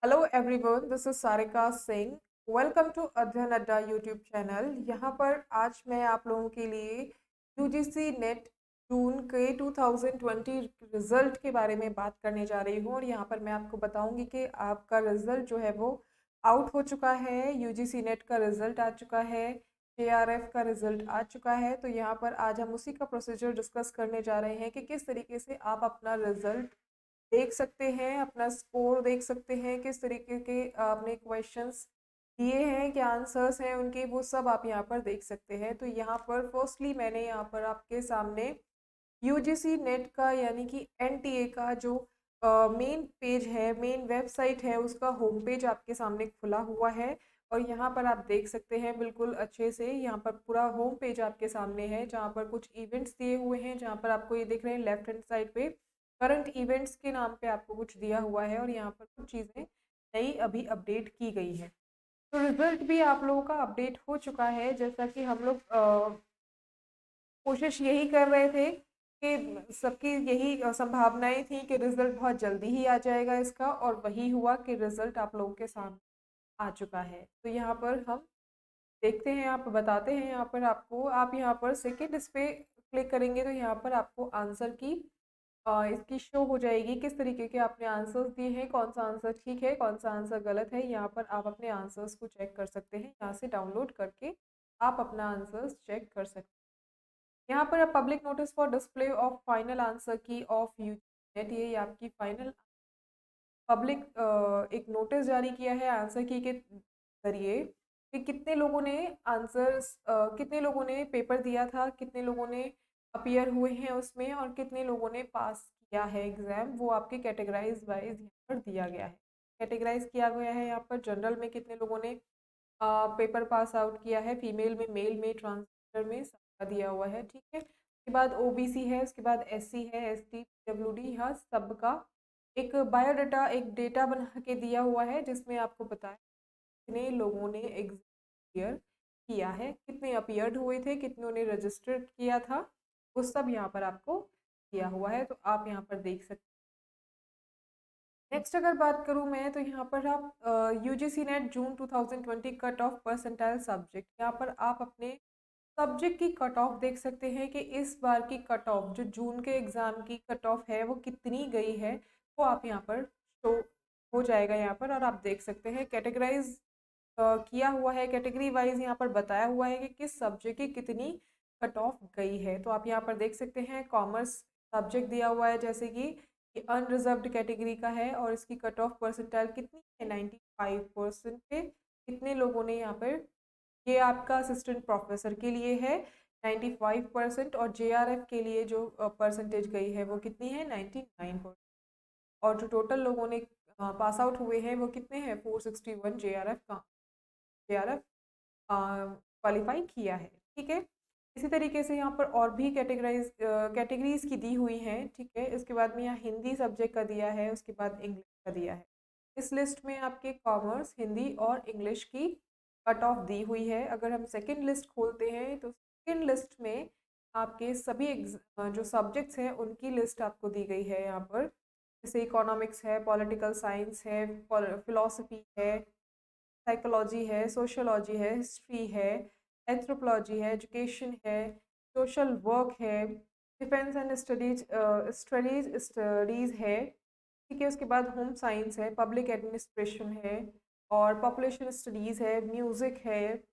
Hello everyone, this is Sarika Singh. Welcome to Adhyayan Adda YouTube channel. यहाँ पर आज मैं आप लोगों के लिए यूजीसी नेट जून के 2020 रिजल्ट के बारे में बात करने जा रही हूँ और यहाँ पर मैं आपको बताऊंगी कि आपका रिजल्ट जो है वो आउट हो चुका है। यूजीसी नेट का रिजल्ट आ चुका है, जेआरएफ का रिजल्ट आ चुका है। तो यहाँ पर आज हम उसी का प्रोसीजर डिस्कस करने जा रहे हैं कि किस तरीके से आप अपना रिजल्ट देख सकते हैं, अपना स्कोर देख सकते हैं, किस तरीके के आपने क्वेश्चंस दिए हैं, क्या आंसर्स हैं उनके, वो सब आप यहाँ पर देख सकते हैं। तो यहाँ पर फर्स्टली मैंने यहाँ पर आपके सामने यूजीसी नेट का यानी कि एनटीए का जो मेन पेज है, मेन वेबसाइट है, उसका होम पेज आपके सामने खुला हुआ है। और यहाँ पर आप देख सकते हैं बिल्कुल अच्छे से, यहाँ पर पूरा होम पेज आपके सामने है जहाँ पर कुछ इवेंट्स दिए हुए हैं, जहाँ पर आपको ये दिख रहे हैं लेफ्ट हैंड साइड पे करंट इवेंट्स के नाम पे आपको कुछ दिया हुआ है और यहाँ पर कुछ चीज़ें नई अभी अपडेट की गई है। तो रिजल्ट भी आप लोगों का अपडेट हो चुका है। जैसा कि हम लोग कोशिश यही कर रहे थे कि सबकी यही संभावनाएं थी कि रिजल्ट बहुत जल्दी ही आ जाएगा इसका, और वही हुआ कि रिजल्ट आप लोगों के सामने आ चुका है। तो यहाँ पर हम देखते हैं, आप बताते हैं यहाँ पर आपको, आप यहाँ पर सेकेंड इस पे क्लिक करेंगे तो यहाँ पर आपको आंसर की इसकी शो हो जाएगी, किस तरीके के आपने आंसर्स दिए हैं, कौन सा आंसर ठीक है, कौन सा आंसर गलत है। यहाँ पर आप अपने आंसर्स को चेक कर सकते हैं, यहाँ से डाउनलोड करके आप अपना आंसर्स चेक कर सकते हैं। यहाँ पर public notice for display of final answer की ऑफ यूजी नेट, ये आपकी फाइनल पब्लिक एक नोटिस जारी किया है आंसर की के जरिए कि कितने लोगों ने आंसर्स, कितने लोगों ने पेपर दिया था, कितने लोगों ने अपीयर हुए हैं उसमें, और कितने लोगों ने पास किया है एग्ज़ाम, वो आपके कैटेगराइज वाइज यहाँ पर दिया गया है। कैटेगराइज किया गया है यहाँ पर जनरल में कितने लोगों ने पेपर पास आउट किया है, फीमेल में, मेल में, ट्रांसजेंडर में, सबका दिया हुआ है। ठीक है, उसके बाद ओबीसी है, उसके बाद एससी है, एसटी, पीडब्ल्यूडी, यहाँ सबका एक बायोडाटा, एक डेटा बना के दिया हुआ है जिसमें आपको बताया कितने लोगों ने एग्जाम क्लियर किया है, कितने अपीयर्ड हुए थे, कितनों ने रजिस्टर किया था, वो सब यहाँ पर आपको दिया हुआ है। तो आप यहाँ पर देख सकते हैं। नेक्स्ट अगर बात करूँ मैं, तो यहाँ पर आप यूजीसी नेट जून 2020 कट ऑफ परसेंटाइल सब्जेक्ट, यहाँ पर आप अपने सब्जेक्ट की कट ऑफ देख सकते हैं कि इस बार की कट ऑफ जो जून के एग्ज़ाम की कट ऑफ है वो कितनी गई है, वो आप यहाँ पर शो हो जाएगा यहाँ पर, और आप देख सकते हैं कैटेगराइज किया हुआ है, कैटेगरी वाइज यहाँ पर बताया हुआ है कि किस सब्जेक्ट की कितनी कट ऑफ गई है। तो आप यहाँ पर देख सकते हैं कॉमर्स सब्जेक्ट दिया हुआ है, जैसे कि अनरिजर्व्ड कैटेगरी का है और इसकी कट ऑफ परसेंटाइल कितनी है, 95% पे। कितने लोगों ने यहाँ पर, ये आपका असिस्टेंट प्रोफेसर के लिए है 95%, और जेआरएफ के लिए जो परसेंटेज गई है वो कितनी है, 99%। और जो टोटल लोगों ने पास आउट हुए हैं वो कितने हैं, 461 जेआरएफ का, जेआरएफ क्वालिफाई किया है। ठीक है, इसी तरीके से यहाँ पर और भी कैटेगरीज की दी हुई हैं। ठीक है, इसके बाद में यहाँ हिंदी सब्जेक्ट का दिया है, उसके बाद इंग्लिश का दिया है। इस लिस्ट में आपके कॉमर्स, हिंदी और इंग्लिश की कट ऑफ दी हुई है। अगर हम सेकंड लिस्ट खोलते हैं तो सेकंड लिस्ट में आपके सभी जो सब्जेक्ट्स हैं उनकी लिस्ट आपको दी गई है यहाँ पर। जैसे इकोनॉमिक्स है, पॉलिटिकल साइंस है, फिलोसफी है, साइकोलॉजी है, सोशियोलॉजी है, हिस्ट्री है, एंथ्रोपोलॉजी है, एजुकेशन है, सोशल वर्क है, डिफेंस एंड स्टडीज़ है। ठीक है, उसके बाद होम साइंस है, पब्लिक एडमिनिस्ट्रेशन है, और पॉपुलेशन स्टडीज़ है, म्यूज़िक है,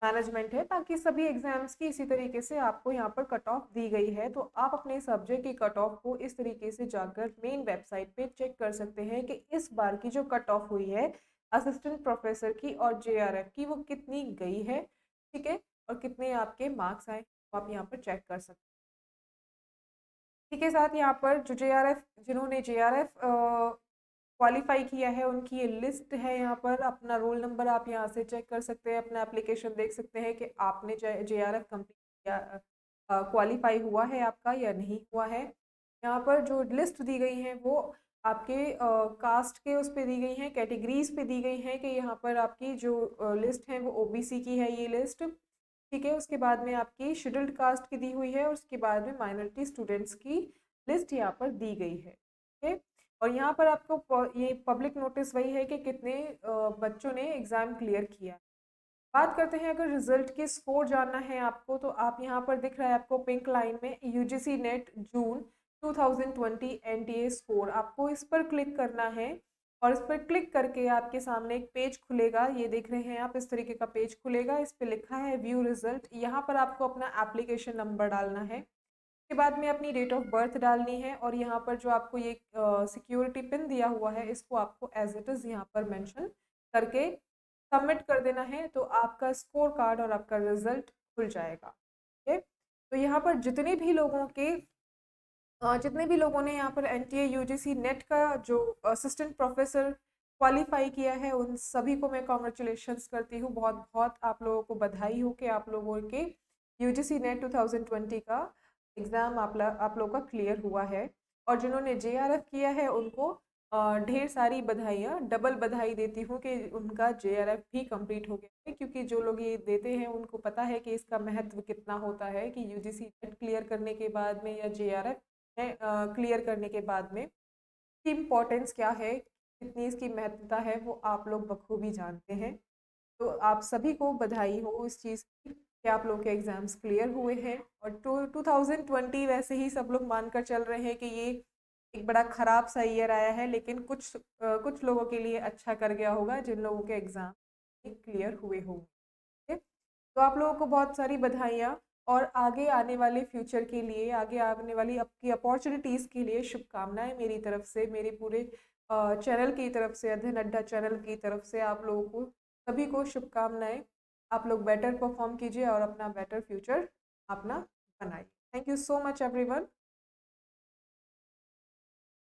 मैनेजमेंट है। बाकी सभी एग्जाम्स की इसी तरीके से आपको यहाँ पर कट ऑफ दी गई है। तो आप अपने सब्जेक्ट की कट ऑफ को इस तरीके से जाकर मेन वेबसाइट पे चेक कर सकते हैं कि इस बार की जो कट ऑफ हुई है असिस्टेंट प्रोफेसर की और जेआरएफ की, वो कितनी गई है। ठीक है, और कितने आपके मार्क्स आए, तो आप यहाँ पर चेक कर सकते हैं। इसी के साथ यहाँ पर जो जेआरएफ, जिन्होंने जेआरएफ क्वालिफाई किया है उनकी ये लिस्ट है। यहाँ पर अपना रोल नंबर आप यहाँ से चेक कर सकते हैं, अपना एप्लीकेशन देख सकते हैं कि आपने जेआरएफ कंप्लीट किया, क्वालिफाई हुआ है आपका या नहीं हुआ है। यहाँ पर जो लिस्ट दी गई है वो आपके कास्ट के उस पे दी गई हैं, कैटेगरीज पे दी गई हैं कि यहाँ पर आपकी जो लिस्ट है वो ओबीसी की है ये लिस्ट। ठीक है, उसके बाद में आपकी शेड्यूल्ड कास्ट की दी हुई है, और उसके बाद में माइनॉरिटी स्टूडेंट्स की लिस्ट यहाँ पर दी गई है। ठीक है, और यहाँ पर आपको ये पब्लिक नोटिस वही है कि कितने बच्चों ने एग्ज़ाम क्लियर किया। बात करते हैं अगर रिजल्ट की स्कोर जानना है आपको, तो आप यहाँ पर दिख रहा है आपको पिंक लाइन में यूजीसी नेट जून 2020 एनटीए स्कोर, आपको इस पर क्लिक करना है। और इस पर क्लिक करके आपके सामने एक पेज खुलेगा, ये देख रहे हैं आप, इस तरीके का पेज खुलेगा। इस पे लिखा है व्यू रिजल्ट। यहाँ पर आपको अपना एप्लीकेशन नंबर डालना है, उसके बाद में अपनी डेट ऑफ बर्थ डालनी है, और यहाँ पर जो आपको ये सिक्योरिटी पिन दिया हुआ है इसको आपको एज इट इज़ यहाँ पर मेंशन करके सबमिट कर देना है। तो आपका स्कोर कार्ड और आपका रिजल्ट खुल जाएगा। ठीक है, तो यहाँ पर जितने भी लोगों ने यहाँ पर एनटीए यूजीसी नेट का जो असिस्टेंट प्रोफेसर क्वालिफाई किया है, उन सभी को मैं कॉन्ग्रेचुलेशंस करती हूँ। बहुत बहुत आप लोगों को बधाई हो कि आप लोगों के यूजीसी नेट 2020 का एग्ज़ाम आप लोगों का क्लियर हुआ है। और जिन्होंने जेआरएफ किया है उनको ढेर सारी बधाइयाँ, डबल बधाई देती हूँ कि उनका जेआरएफ भी कंप्लीट हो गया है। क्योंकि जो लोग ये देते हैं उनको पता है कि इसका महत्व कितना होता है, कि यूजीसी नेट क्लियर करने के बाद में या जेआरएफ क्लियर करने के बाद में इसकी इम्पोर्टेंस क्या है, कितनी इसकी महत्वता है, वो आप लोग बखूबी जानते हैं। तो आप सभी को बधाई हो इस चीज़ की कि आप लोग के एग्ज़ाम्स क्लियर हुए हैं। और 2020 वैसे ही सब लोग मानकर चल रहे हैं कि ये एक बड़ा ख़राब सा ईयर आया है, लेकिन कुछ लोगों के लिए अच्छा कर गया होगा जिन लोगों के एग्ज़ाम क्लियर हुए होंगे। तो आप लोगों को बहुत सारी बधाइयाँ, और आगे आने वाले फ्यूचर के लिए, आगे आने वाली आपकी अपॉर्चुनिटीज़ के लिए शुभकामनाएं मेरी तरफ से, मेरे पूरे चैनल की तरफ से, अध्ययन अड्डा चैनल की तरफ से आप लोगों को सभी को शुभकामनाएं। आप लोग बेटर परफॉर्म कीजिए और अपना बेटर फ्यूचर अपना बनाइए। Thank you so much everyone.